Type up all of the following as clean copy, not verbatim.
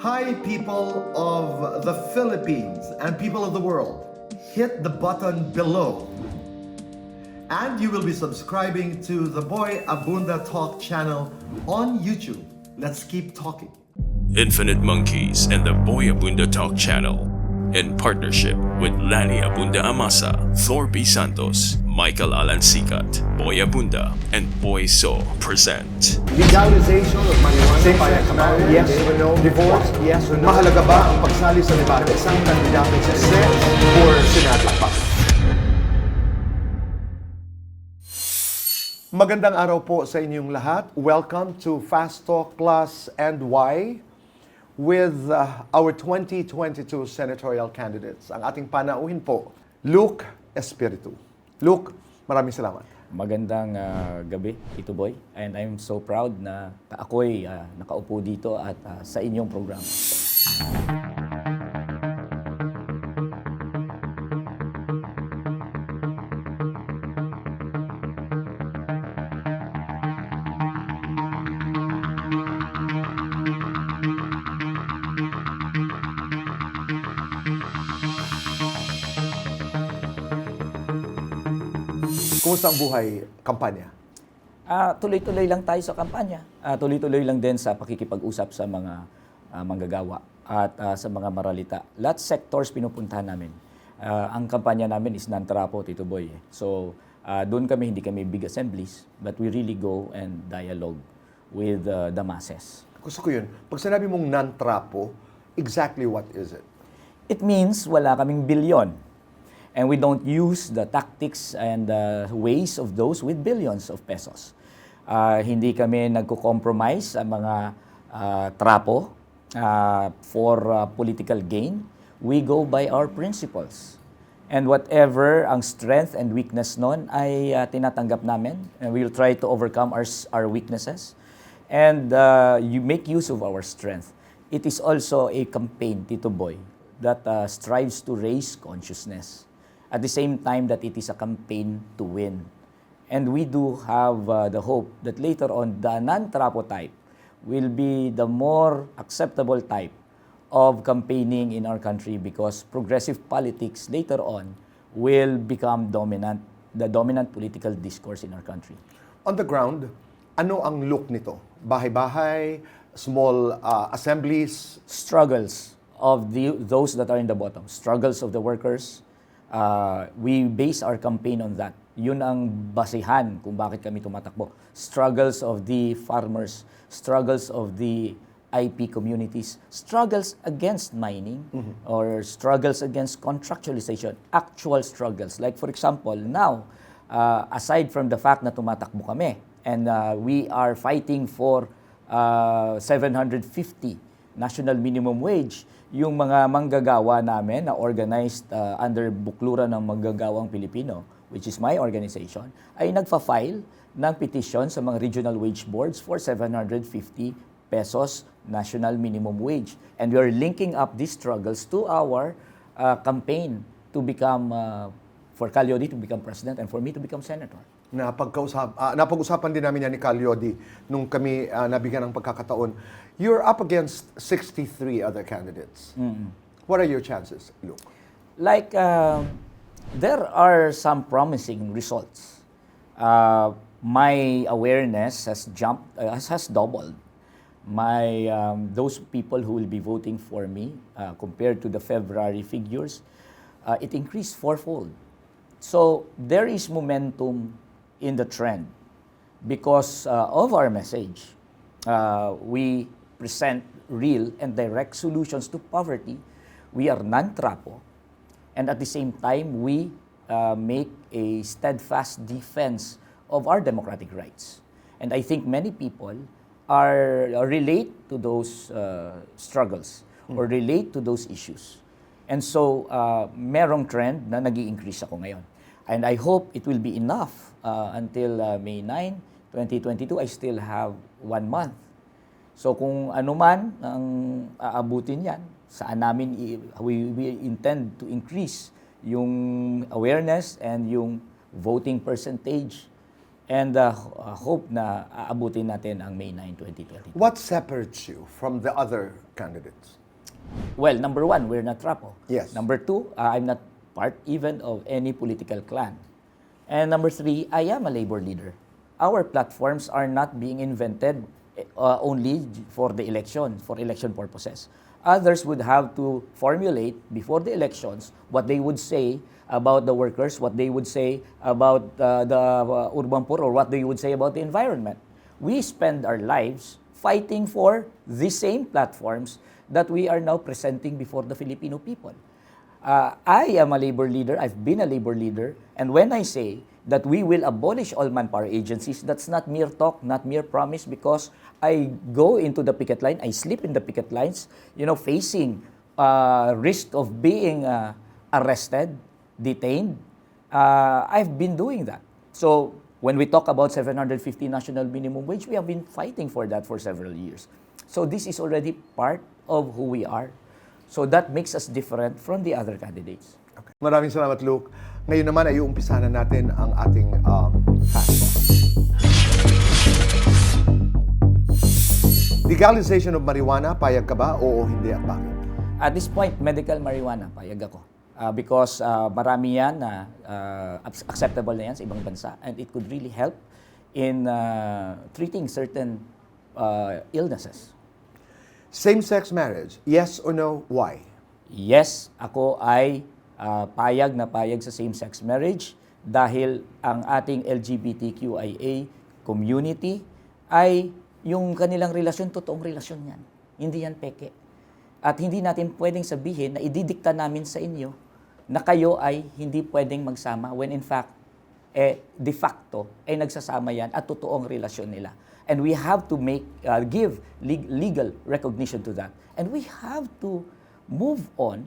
Hi, people of the Philippines and people of the world. Hit the button below. And you will be subscribing to the Boy Abunda Talk channel on YouTube. Let's keep talking. Infinite Monkeys and the Boy Abunda Talk channel, in partnership with Lani Abunda Amasa, Thor P. Santos, Michael Alan Sikat, Boy Abunda, and Boy So present. Legalization of marijuana, Same-sex marriage, yes or no? divorce, yes or no? Mahalaga ba ang pagsali sa debate? Isang kandidato sa Senate or Senado? Magandang araw po sa inyong lahat. Welcome to Fast Talk Plus and Why with our 2022 Senatorial candidates. Ang ating panauhin po, Luke Espiritu. Luke, maraming salamat. Magandang gabi, Tito Boy. And I'm so proud na ako'y nakaupo dito at sa inyong programa. Kumusta ang buhay kampanya? Tuloy-tuloy lang tayo sa kampanya. Tuloy-tuloy lang din sa pakikipag-usap sa mga manggagawa at sa mga maralita. Lahat sectors pinupuntahan namin. Ang kampanya namin is non-trapo, Tito Boy. So, doon hindi kami big assemblies, but we really go and dialogue with the masses. Gusto ko yun. Pag sinabi mong non-trapo, exactly what is it? It means wala kaming bilyon. And we don't use the tactics and the ways of those with billions of pesos. Hindi kami nagko-compromise sa mga trapo for political gain. We go by our principles. And whatever ang strength and weakness nun ay tinatanggap namin. And we'll try to overcome our weaknesses. And you make use of our strength. It is also a campaign, Tito Boy, that strives to raise consciousness. At the same time that it is a campaign to win. And we do have the hope that later on, the non-trapo type will be the more acceptable type of campaigning in our country because progressive politics later on will become the dominant political discourse in our country. On the ground, ano ang look nito? Bahay-bahay, small assemblies? Struggles of those that are in the bottom. Struggles of the workers. We base our campaign on that. Yun ang basihan kung bakit kami tumatakbo. Struggles of the farmers, struggles of the IP communities, struggles against mining, or struggles against contractualization, actual struggles. Like for example, now, aside from the fact na tumatakbo kami, and we are fighting for 750 national minimum wage, yung mga manggagawa namin na organized under Bukluran ng Manggagawang Pilipino, which is my organization, ay nagfa-file ng petition sa mga regional wage boards for 750 pesos national minimum wage. And we are linking up these struggles to our campaign to become, for Calyodi to become president and for me to become senator. Napag-usapan din namin yan ni Calyodi nung kami nabigyan ng pagkakataon. You're up against 63 other candidates. What are your chances, Luke? Like, there are some promising results. My awareness has has doubled. Those people who will be voting for me, compared to the February figures, it increased fourfold. So there is momentum in the trend because of our message. We present real and direct solutions to poverty. We are non-trapo. And at the same time, we make a steadfast defense of our democratic rights. And I think many people relate to those struggles or relate to those issues. And so, merong trend na nag-i-increase ako ngayon. And I hope it will be enough until May 9, 2022. I still have 1 month. So kung ano man ang aabutin yan, saan namin we intend to increase yung awareness and yung voting percentage And hope na aabutin natin ang May 9, 2022. What separates you from the other candidates? Well, number one, we're not Trapo. Yes. Number two, I'm not part even of any political clan. And number three, I am a labor leader. Our platforms are not being invented only for the election, for election purposes. Others would have to formulate before the elections what they would say about the workers, what they would say about the urban poor, or what they would say about the environment. We spend our lives fighting for the same platforms that we are now presenting before the Filipino people. I am a labor leader, I've been a labor leader, and when I say that we will abolish all manpower agencies, that's not mere talk, not mere promise, because I go into the picket line, I sleep in the picket lines, facing risk of being arrested, detained. I've been doing that. So when we talk about 750 national minimum wage, we have been fighting for that for several years. So this is already part of who we are. So that makes us different from the other candidates. Okay. Maraming salamat, Luke. Ngayon naman ay uumpisahan na natin ang ating fast talk. Legalization of marijuana, payag ka ba? Oo, hindi at bakit? At this point, medical marijuana, payag ako. Because marami yan na acceptable na yan sa ibang bansa, and it could really help in treating certain illnesses. Same-sex marriage, yes or no? Why? Yes, ako ay payag na payag sa same-sex marriage dahil ang ating LGBTQIA community ay yung kanilang relasyon, totoong relasyon yan. Hindi yan peke. At hindi natin pwedeng sabihin na ididikta namin sa inyo na kayo ay hindi pwedeng magsama when in fact, de facto, ay nagsasama yan at totoong relasyon nila. And we have to give legal recognition to that. And we have to move on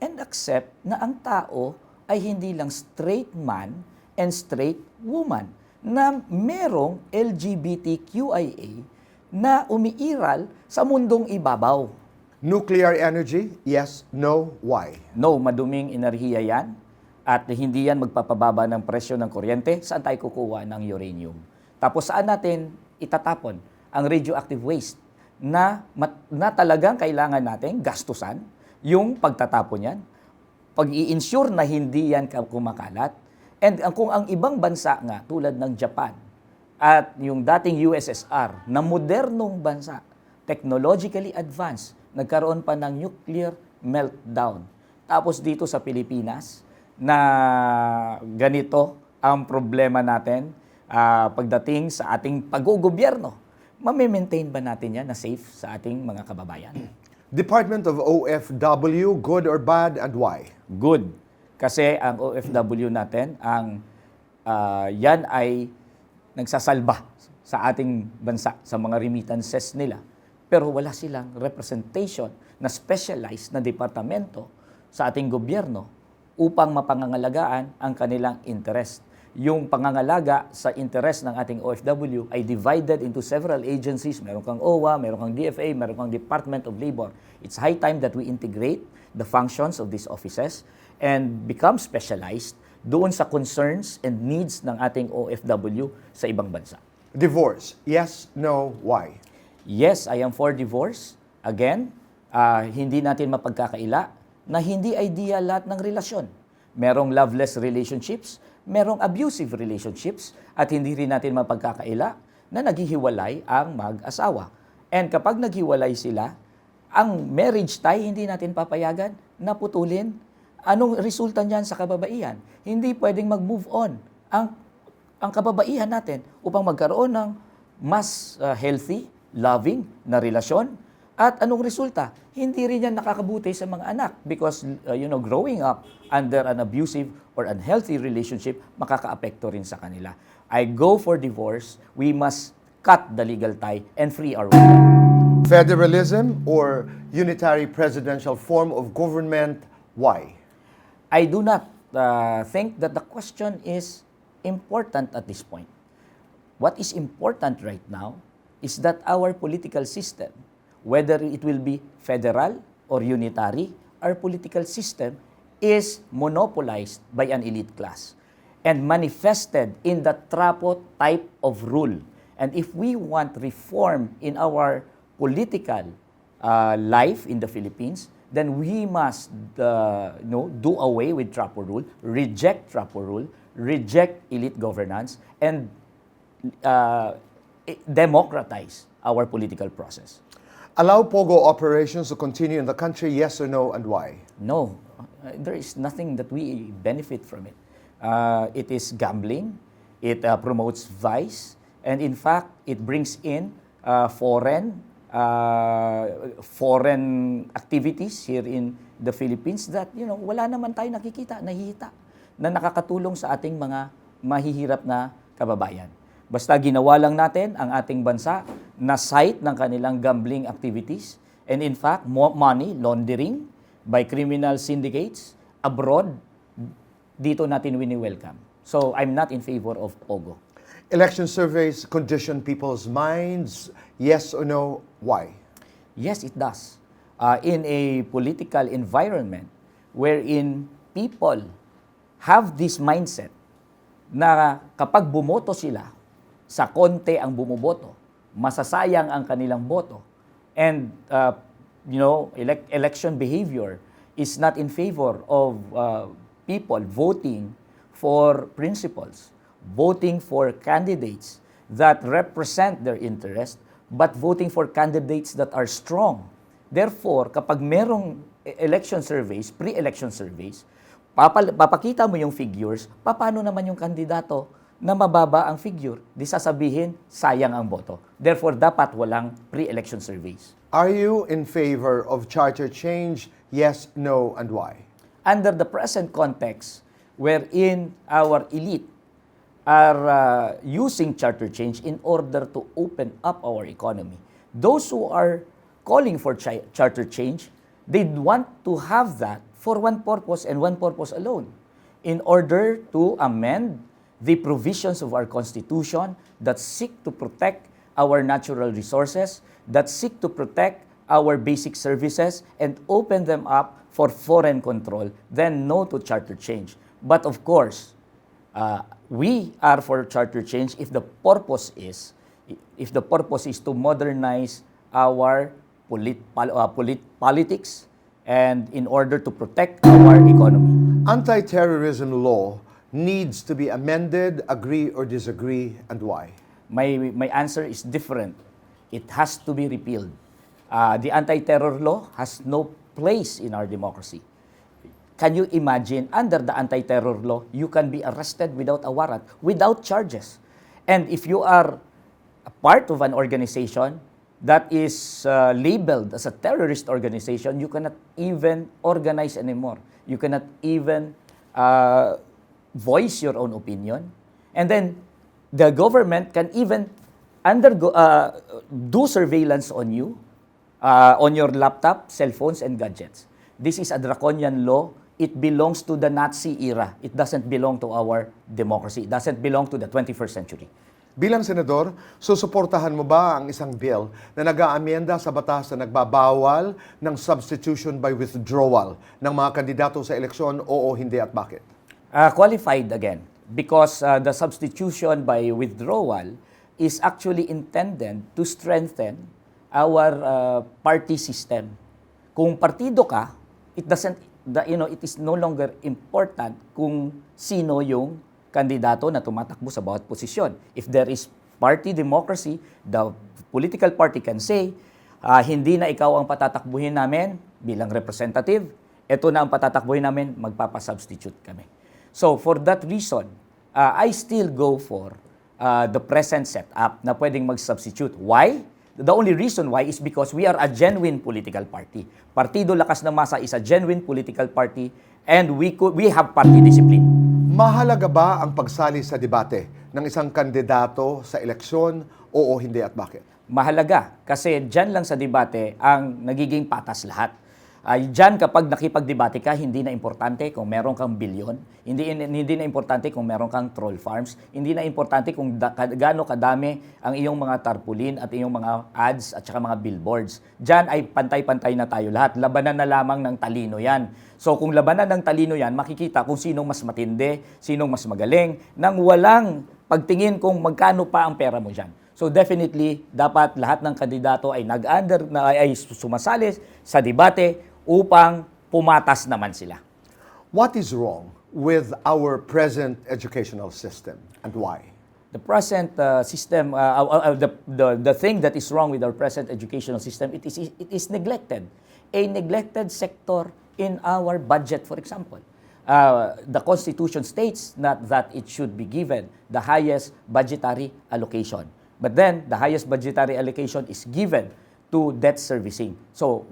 and accept na ang tao ay hindi lang straight man and straight woman, na merong LGBTQIA na umiiral sa mundong ibabaw. Nuclear energy, yes, no, why? No, maduming enerhiya yan at hindi yan magpapababa ng presyo ng kuryente. Saan tayo kukuha ng uranium? Tapos saan natin itatapon ang radioactive waste na talagang kailangan natin gastusan yung pagtatapon yan, pag-i-insure na hindi yan kumakalat. And kung ang ibang bansa nga tulad ng Japan at yung dating USSR na modernong bansa, technologically advanced, nagkaroon pa ng nuclear meltdown. Tapos dito sa Pilipinas na ganito ang problema natin, pagdating sa ating pag-gobyerno, mamimaintain ba natin yan na safe sa ating mga kababayan? Department of OFW, good or bad, and why? Good. Kasi ang OFW natin, yan ay nagsasalba sa ating bansa, sa mga remittances nila. Pero wala silang representation na specialized na departamento sa ating gobyerno upang mapangangalagaan ang kanilang interest. Yung pangangalaga sa interest ng ating OFW ay divided into several agencies. Meron kang OWA, meron kang DFA, meron kang Department of Labor. It's high time that we integrate the functions of these offices and become specialized doon sa concerns and needs ng ating OFW sa ibang bansa. Divorce, yes, no, why? Yes, I am for divorce. Again, hindi natin mapagkakaila na hindi ideal lahat ng relasyon. Merong loveless relationships, merong abusive relationships, at hindi rin natin mapagkakaila na naghihiwalay ang mag-asawa. And kapag naghiwalay sila, ang marriage tie hindi natin papayagan na putulin. Anong resulta niyan sa kababaihan? Hindi pwedeng mag-move on ang kababaihan natin upang magkaroon ng mas healthy, loving na relasyon. At anong resulta? Hindi rin yan nakakabuti sa mga anak because, growing up under an abusive or unhealthy relationship, makakaapekto rin sa kanila. I go for divorce. We must cut the legal tie and free our women. Federalism or unitary presidential form of government, why? I do not think that the question is important at this point. What is important right now is that our political system, whether it will be federal or unitary, our political system is monopolized by an elite class. and manifested in the trapo type of rule. And if we want reform in our political life in the Philippines, then we must do away with trapo rule, reject trapo rule, reject elite governance, and democratize our political process. Allow Pogo operations to continue in the country, yes or no, and why? No, there is nothing that we benefit from it. It is gambling, it promotes vice, and in fact, it brings in foreign activities here in the Philippines that, wala naman tayo nakikita, nahihita, na nakakatulong sa ating mga mahihirap na kababayan. Basta ginawa lang natin ang ating bansa na site ng kanilang gambling activities, and in fact, money laundering by criminal syndicates abroad, dito natin wini-welcome. So, I'm not in favor of Pogo. Election surveys condition people's minds, yes or no, why? Yes, it does. In a political environment wherein people have this mindset na kapag bumoto sila, sa konti ang bumoboto, masasayang ang kanilang boto, and election behavior is not in favor of people voting for principles, voting for candidates that represent their interest, but voting for candidates that are strong. Therefore, kapag merong election surveys, pre-election surveys, papakita mo yung figures, paano naman yung kandidato na mababa ang figure? Di sasabihin, sayang ang boto. Therefore, dapat walang pre-election surveys. Are you in favor of charter change, yes, no, and why? Under the present context, wherein our elite are using charter change in order to open up our economy, those who are calling for charter change, they want to have that for one purpose and one purpose alone, in order to amend the provisions of our Constitution that seek to protect our natural resources, that seek to protect our basic services, and open them up for foreign control, then no to charter change. But of course, we are for charter change if the purpose is to modernize our politics and in order to protect our economy. Anti-terrorism law needs to be amended, agree or disagree, and why? My answer is different. It has to be repealed. The anti-terror law has no place in our democracy. Can you imagine, under the anti-terror law, you can be arrested without a warrant, without charges. And if you are a part of an organization that is labeled as a terrorist organization, you cannot even organize anymore. You cannot even voice your own opinion. And then the government can even do surveillance on you, on your laptop, cell phones, and gadgets. This is a draconian law. It belongs to the Nazi era. It doesn't belong to our democracy. It doesn't belong to the 21st century. Bilang senador, susuportahan mo ba ang isang bill na nag-aamyenda sa batas na nagbabawal ng substitution by withdrawal ng mga kandidato sa eleksyon, oo, hindi at bakit? Qualified again, because the substitution by withdrawal is actually intended to strengthen our party system. Kung partido ka, it is no longer important kung sino yung kandidato na tumatakbo sa bawat posisyon. If there is party democracy, the political party can say, hindi na ikaw ang patatakbuhin namin bilang representative, ito na ang patatakbuhin namin, magpapasubstitute kami. So for that reason, I still go for the present setup na pwedeng mag-substitute. Why? The only reason why is because we are a genuine political party. Partido Lakas ng Masa is a genuine political party, and we have party discipline. Mahalaga ba ang pagsali sa debate ng isang kandidato sa eleksyon, oo, hindi at bakit? Mahalaga kasi dyan lang sa debate ang nagiging patas lahat. Diyan kapag nakipagdebate ka, hindi na importante kung meron kang bilyon, hindi na importante kung meron kang troll farms, hindi na importante kung gaano kadami ang iyong mga tarpaulin at iyong mga ads at saka mga billboards. Diyan ay pantay-pantay na tayo lahat. Labanan na lamang ng talino yan. So kung labanan ng talino yan, makikita kung sinong mas matindi, sinong mas magaling, nang walang pagtingin kung magkano pa ang pera mo dyan. So definitely, dapat lahat ng kandidato ay ay sumasali sa debate upang pumatas naman sila. What is wrong with our present educational system and why? The present system, the thing that is wrong with our present educational system, it is neglected. A neglected sector in our budget, for example. The Constitution states that it should be given the highest budgetary allocation. But then, the highest budgetary allocation is given to debt servicing. So,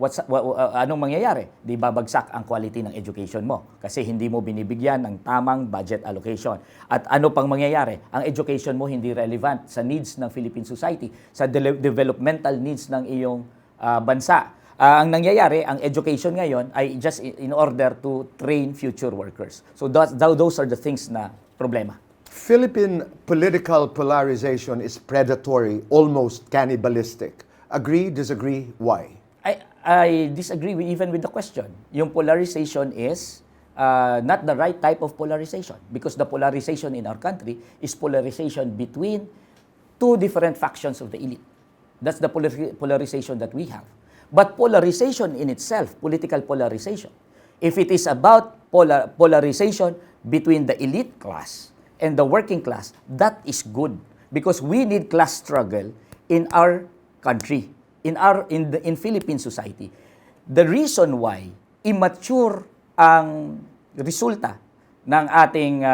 anong mangyayari? Di babagsak ang quality ng education mo kasi hindi mo binibigyan ng tamang budget allocation. At ano pang mangyayari? Ang education mo hindi relevant sa needs ng Philippine society, sa developmental needs ng iyong bansa. Ang nangyayari, ang education ngayon ay just in order to train future workers. So, those are the things na problema. Philippine political polarization is predatory, almost cannibalistic. Agree, disagree, why? I disagree even with the question. Yung polarization is not the right type of polarization because the polarization in our country is polarization between two different factions of the elite. That's the polarization that we have. But polarization in itself, political polarization, if it is about polarization between the elite class and the working class, that is good because we need class struggle in our country, in Philippine society. The reason why immature ang resulta ng ating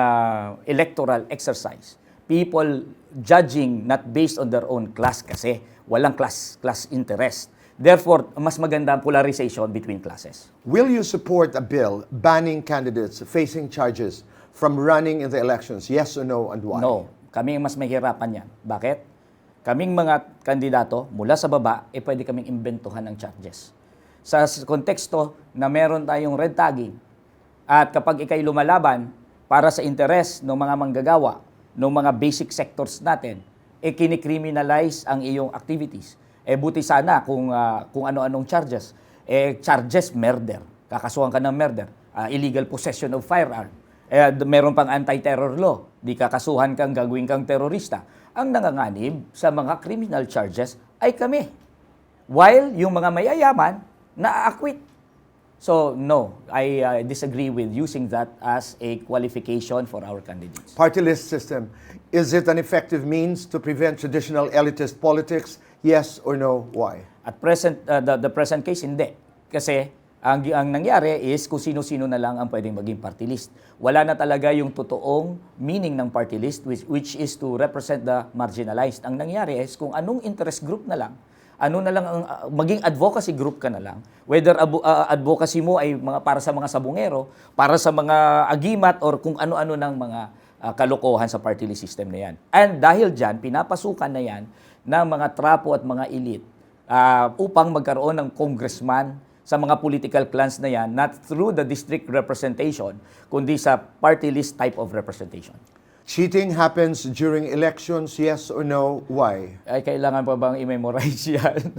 electoral exercise, people judging not based on their own class kasi walang class interest. Therefore, mas maganda ang polarization between classes. Will you support a bill banning candidates facing charges from running in the elections? Yes or no, and why? No. Kami ang mas mahirapan yan. Bakit? Kaming mga kandidato, mula sa baba, pwede kaming imbentuhan ng charges. Sa konteksto na meron tayong red tagging, at kapag ikay lumalaban para sa interes ng mga manggagawa, ng mga basic sectors natin, kinikriminalize ang iyong activities. Buti sana kung ano-anong charges. Charges, murder. Kakasuhan ka ng murder. Illegal possession of firearm. Meron pang anti-terror law. Di kakasuhan kang gagawin kang terorista. Ang nanganganib sa mga criminal charges ay kami. While yung mga mayayaman, na-acquit. So, no, I disagree with using that as a qualification for our candidates. Party list system, is it an effective means to prevent traditional elitist politics? Yes or no, why? At present, the present case, hindi. Kasi ang nangyari is kung sino-sino na lang ang pwedeng maging party list. Wala na talaga yung totoong meaning ng party list which is to represent the marginalized. Ang nangyari is kung anong interest group na lang, ano na lang ang maging advocacy group ka na lang, whether advocacy mo ay para sa mga sabungero, para sa mga agimat or kung ano-ano ng mga kalokohan sa party list system na yan. And dahil dyan, pinapasukan na yan ng mga trapo at mga elite upang magkaroon ng congressman sa mga political clans na yan, not through the district representation, kundi sa party list type of representation. Cheating happens during elections, yes or no, why? Ay, kailangan pa bang i-memorize yan,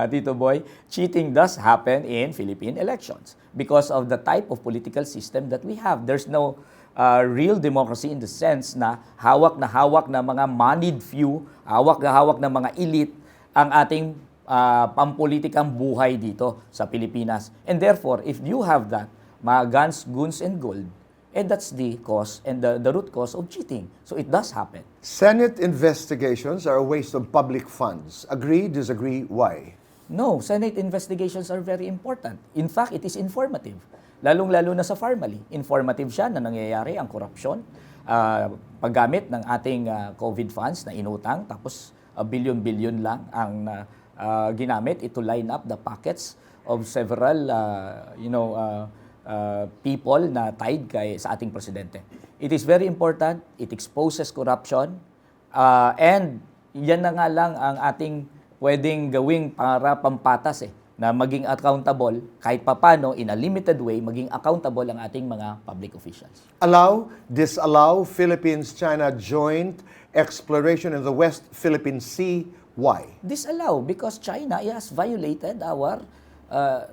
Tito Boy? Cheating does happen in Philippine elections because of the type of political system that we have. There's no real democracy in the sense na hawak na mga moneyed few, hawak na mga elite ang ating pampolitikang buhay dito sa Pilipinas. And therefore, if you have that, mga guns, goons, and gold, that's the cause and the root cause of cheating. So it does happen. Senate investigations are a waste of public funds. Agree, disagree, why? No, Senate investigations are very important. In fact, it is informative. Lalong-lalo na sa Farmally. Informative siya na nangyayari ang korupsyon, paggamit ng ating COVID funds na inutang, tapos bilyon-bilyon lang ang ginamit to line up the pockets of several people na tied sa ating presidente. It is very important, it exposes corruption, and yan na nga lang ang ating pwedeng gawing para pampatas na maging accountable kahit papano in a limited way, maging accountable ang ating mga public officials. Allow, disallow Philippines-China joint exploration in the West Philippine Sea. Why? Disallow because China has violated our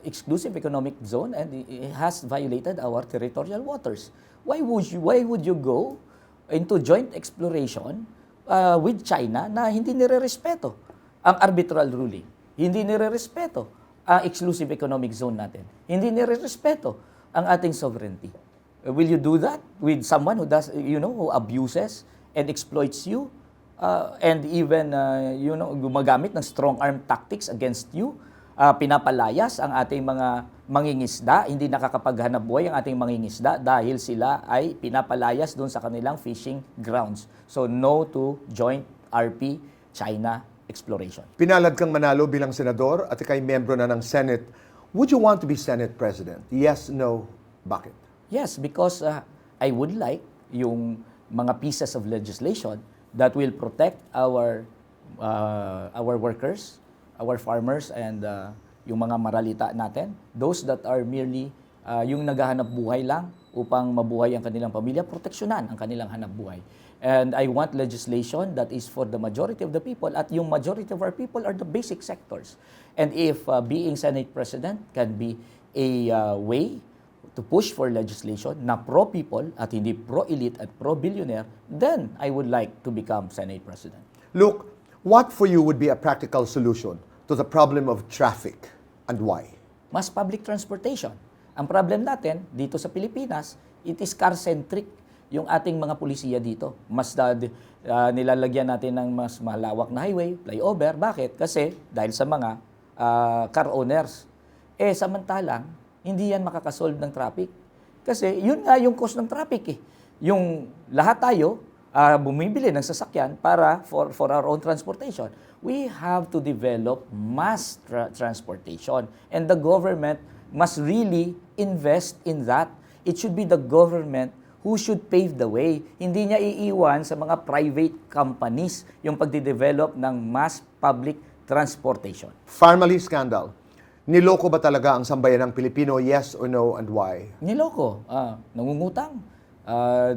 exclusive economic zone and it has violated our territorial waters. Why would you go into joint exploration with China na hindi nirerespeto ang arbitral ruling, hindi nirerespeto ang exclusive economic zone natin, hindi nirerespeto ang ating sovereignty? Will you do that with someone who does, who abuses and exploits you and even gumagamit ng strong arm tactics against you? Pinapalayas ang ating mga mangingisda, hindi nakakapaghanap buhay ang ating mangingisda dahil sila ay pinapalayas doon sa kanilang fishing grounds. So no to joint RP China exploration. Pinalad kang manalo bilang senador at ikay membro na ng Senate. Would you want to be Senate President? Yes, no, bakit? Yes, because I would like yung mga pieces of legislation that will protect our workers, our farmers, and yung mga maralita natin, those that are merely yung naghahanap buhay lang upang mabuhay ang kanilang pamilya, proteksyonan ang kanilang hanap buhay. And I want legislation that is for the majority of the people, at yung majority of our people are the basic sectors. And if being Senate President can be a way to push for legislation na pro-people at hindi pro-elite at pro-billionaire, then I would like to become Senate President. Look, what for you would be a practical solution to the problem of traffic and why? Mas public transportation. Ang problem natin dito sa Pilipinas, it is car-centric yung ating mga pulisiya dito. Mas nilalagyan natin ng mas malawak na highway, flyover. Bakit? Kasi dahil sa mga car owners. Samantalang, hindi yan makakasolve ng traffic. Kasi yun nga yung cause ng traffic eh. Yung lahat tayo bumibili ng sasakyan para for our own transportation. We have to develop mass transportation. And the government must really invest in that. It should be the government who should pave the way. Hindi niya iiwan sa mga private companies yung pagde-develop ng mass public transportation. Family scandal. Niloko ba talaga ang sambayan ng Pilipino? Yes or no, and why? Niloko. Nangungutang.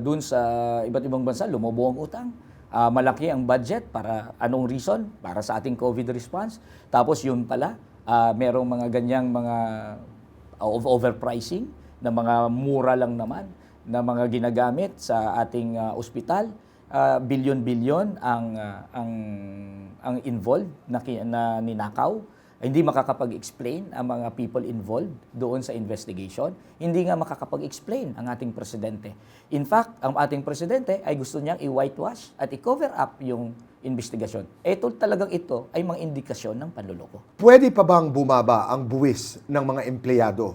Doon sa iba't ibang bansa, lumobo ang utang. Malaki ang budget para anong reason? Para sa ating COVID response. Tapos yun pala, merong mga ganyang mga overpricing na mga mura lang naman na mga ginagamit sa ating ospital. Bilyon-bilyon ang involved na ninakaw. Hindi makakapag-explain ang mga people involved doon sa investigation. Hindi nga makakapag-explain ang ating presidente. In fact, ang ating presidente ay gusto niyang i-whitewash at i-cover up yung investigasyon. Ito ay mga indikasyon ng panloloko. Pwede pa bang bumaba ang buwis ng mga empleyado?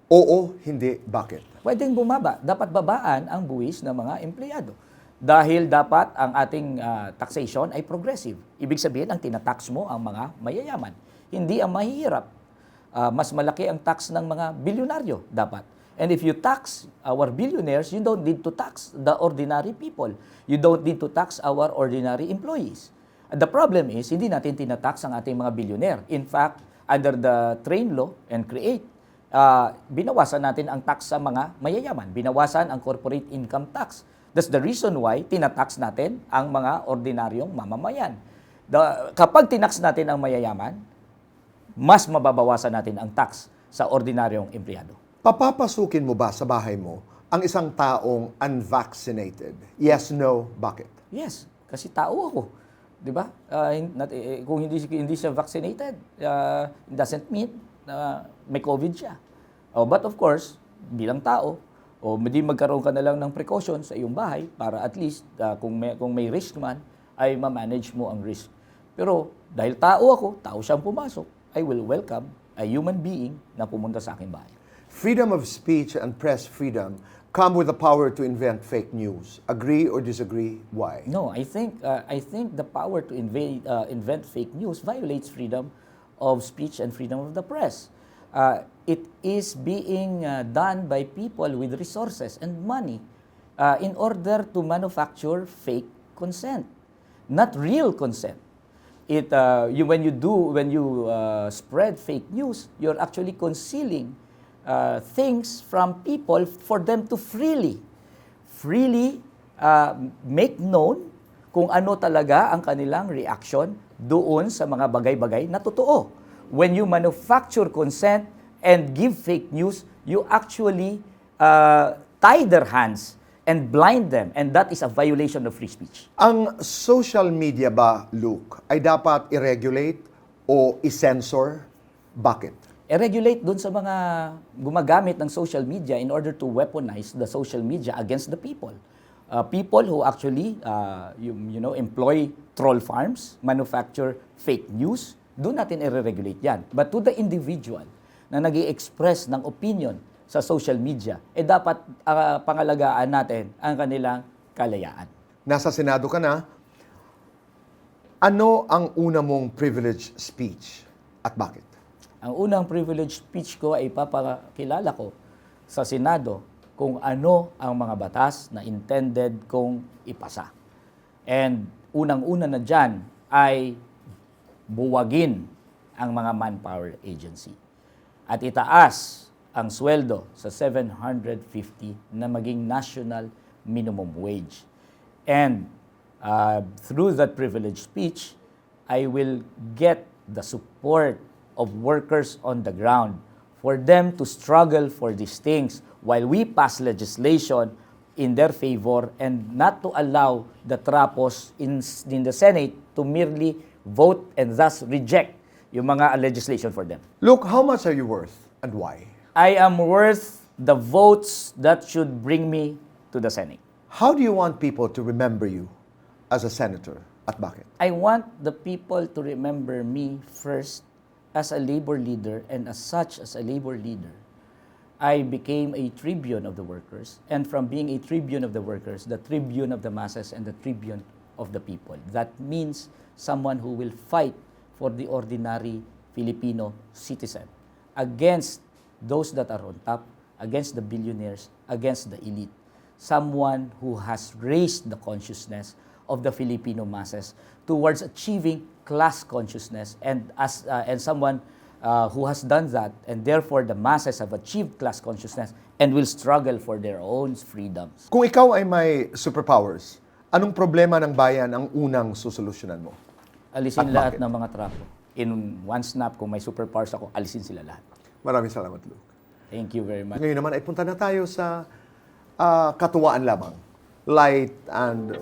Oo, hindi, bakit? Pwedeng bumaba. Dapat babaan ang buwis ng mga empleyado. Dahil dapat ang ating taxation ay progressive. Ibig sabihin, ang tinatax mo ang mga mayayaman. Hindi ang mahihirap. Mas malaki ang tax ng mga bilyonaryo dapat. And if you tax our billionaires, you don't need to tax the ordinary people. You don't need to tax our ordinary employees. The problem is, hindi natin tinatax ang ating mga billionaire. In fact, under the train law and create, binawasan natin ang tax sa mga mayayaman. Binawasan ang corporate income tax. That's the reason why tinatax natin ang mga ordinaryong mamamayan. Kapag tinax natin ang mayayaman, mas mababawasan natin ang tax sa ordinaryong empleyado. Papapasukin mo ba sa bahay mo ang isang taong unvaccinated? Yes, no, bakit? Yes, kasi tao ako. 'Di ba? Kung hindi siya vaccinated, it doesn't mean na may COVID siya. But of course, bilang tao, hindi magkaroon ka na lang ng precaution sa iyong bahay para at least kung may risk man, ay ma-manage mo ang risk. Pero dahil tao ako, tao siyang pumasok, I will welcome a human being na pumunta sa aking bahay. Freedom of speech and press freedom come with the power to invent fake news. Agree or disagree? Why? No, I think the power to invent fake news violates freedom of speech and freedom of the press. It is being done by people with resources and money in order to manufacture fake consent, not real consent. when you spread fake news, you're actually concealing things from people for them to freely make known kung ano talaga ang kanilang reaction doon sa mga bagay-bagay na totoo. When you manufacture consent and give fake news, you actually tie their hands and blind them, and that is a violation of free speech. Ang social media ba, Luke, ay dapat i-regulate o i-censor? Bakit? I-regulate dun sa mga gumagamit ng social media in order to weaponize the social media against the people. People who actually employ troll farms, manufacture fake news, doon natin i-regulate yan. But to the individual na nag-i-express ng opinion sa social media, dapat pangalagaan natin ang kanilang kalayaan. Nasa Senado ka na, ano ang una mong privilege speech at bakit? Ang unang privilege speech ko ay ipapakilala ko sa Senado kung ano ang mga batas na intended kong ipasa. And unang-una na dyan ay buwagin ang mga manpower agency at itaas ang sweldo sa 750 na maging national minimum wage. And through that privilege speech, I will get the support of workers on the ground for them to struggle for these things while we pass legislation in their favor and not to allow the trapos in the Senate to merely vote and thus reject yung mga legislation for them. Luke, how much are you worth and why? I am worth the votes that should bring me to the Senate. How do you want people to remember you as a senator at bakit? I want the people to remember me first as a labor leader, and as such as a labor leader, I became a tribune of the workers, and from being a tribune of the workers, the tribune of the masses and the tribune of the people. That means someone who will fight for the ordinary Filipino citizen against those that are on top, against the billionaires, against the elite. Someone who has raised the consciousness of the Filipino masses towards achieving class consciousness, and someone who has done that, and therefore the masses have achieved class consciousness and will struggle for their own freedoms. Kung ikaw ay may superpowers, anong problema ng bayan ang unang susolusyonan mo? Alisin At lahat bakit? ng mga trapo. In one snap, kung may superpowers ako, alisin sila lahat. Maraming salamat, Luke. Thank you very much. Ngayon naman ay punta na tayo sa katuwaan lamang. Light and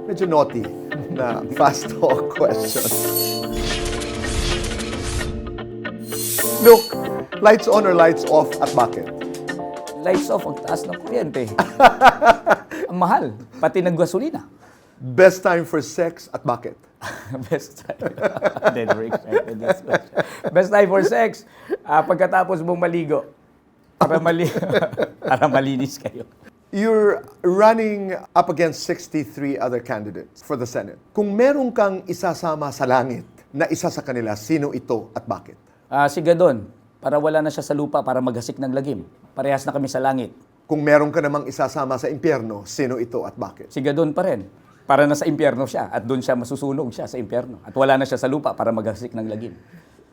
medyo naughty na fast talk question. Luke, lights on or lights off at bakit? Lights off, ang taas ng kuryente. Ang mahal, pati ng gasolina. Best time for sex at bakit? Best time. Never expected this question. Best time for sex, pagkatapos mong maligo. Para malinis kayo. You're running up against 63 other candidates for the Senate. Kung meron kang isasama sa langit na isa sa kanila, sino ito at bakit? Si Gadon, para wala na siya sa lupa para maghasik ng lagim. Parehas na kami sa langit. Kung meron ka namang isasama sa impyerno, sino ito at bakit? Si Gadon pa rin. Para na sa impyerno siya at doon siya masusunog siya sa impyerno. At wala na siya sa lupa para maghasik ng lagim.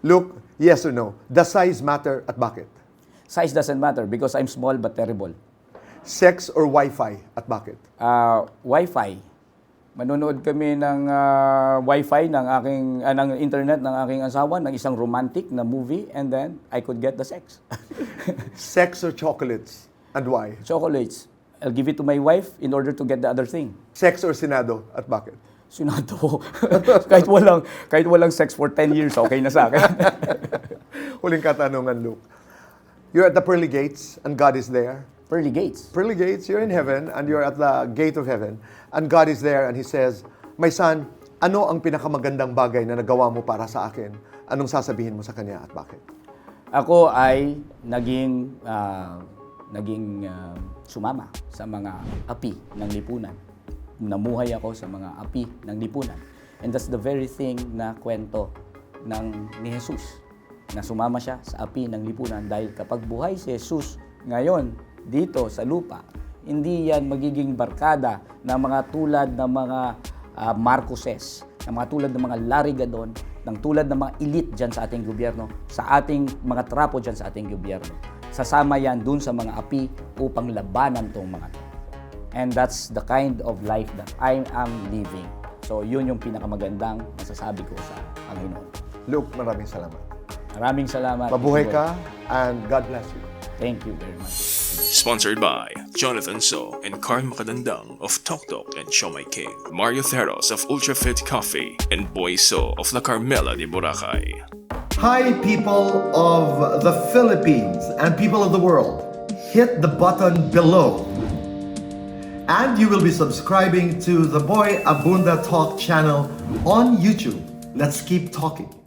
Luke, yes or no? Does size matter at bakit? Size doesn't matter because I'm small but terrible. Sex or Wi-Fi at bakit? Wi-Fi. Manonood kami ng Wi-Fi ng internet ng aking asawa ng isang romantic na movie, and then I could get the sex. Sex or chocolates and why? Chocolates. I'll give it to my wife in order to get the other thing. Sex or Senado at bakit? Sinado. kahit walang sex for 10 years, okay na sa akin. Huling katanungan, Luke. You're at the pearly gates and God is there. Pearly gates. Pearly gates, you're in heaven and you're at the gate of heaven and God is there and He says, my son, ano ang pinakamagandang bagay na nagawa mo para sa akin? Anong sasabihin mo sa Kanya at bakit? Ako ay naging sumama sa mga api ng lipunan. Namuhay ako sa mga api ng lipunan. And that's the very thing na kwento ni Jesus. Na sumama siya sa api ng lipunan dahil kapag buhay si Jesus ngayon dito sa lupa, hindi yan magiging barkada ng mga tulad ng mga Marcoses, ng mga tulad ng mga larigadon, ng tulad ng mga elite dyan sa ating gobyerno, sa ating mga trapo dyan sa ating gobyerno. Sasama yan dun sa mga api upang labanan tong mga to. And that's the kind of life that I am living. So yun yung pinakamagandang masasabi ko sa Panginoon. Luke, maraming salamat. Maraming salamat. Mabuhay ka and God bless you. Thank you very much. Sponsored by Jonathan So and Carl Makadandang of Tok Tok and Siomai King, Mario Theros of Ultrafit Coffee, and Boy So of La Carmela de Boracay. Hi, people of the Philippines and people of the world. Hit the button below. And you will be subscribing to the Boy Abunda Talk channel on YouTube. Let's keep talking.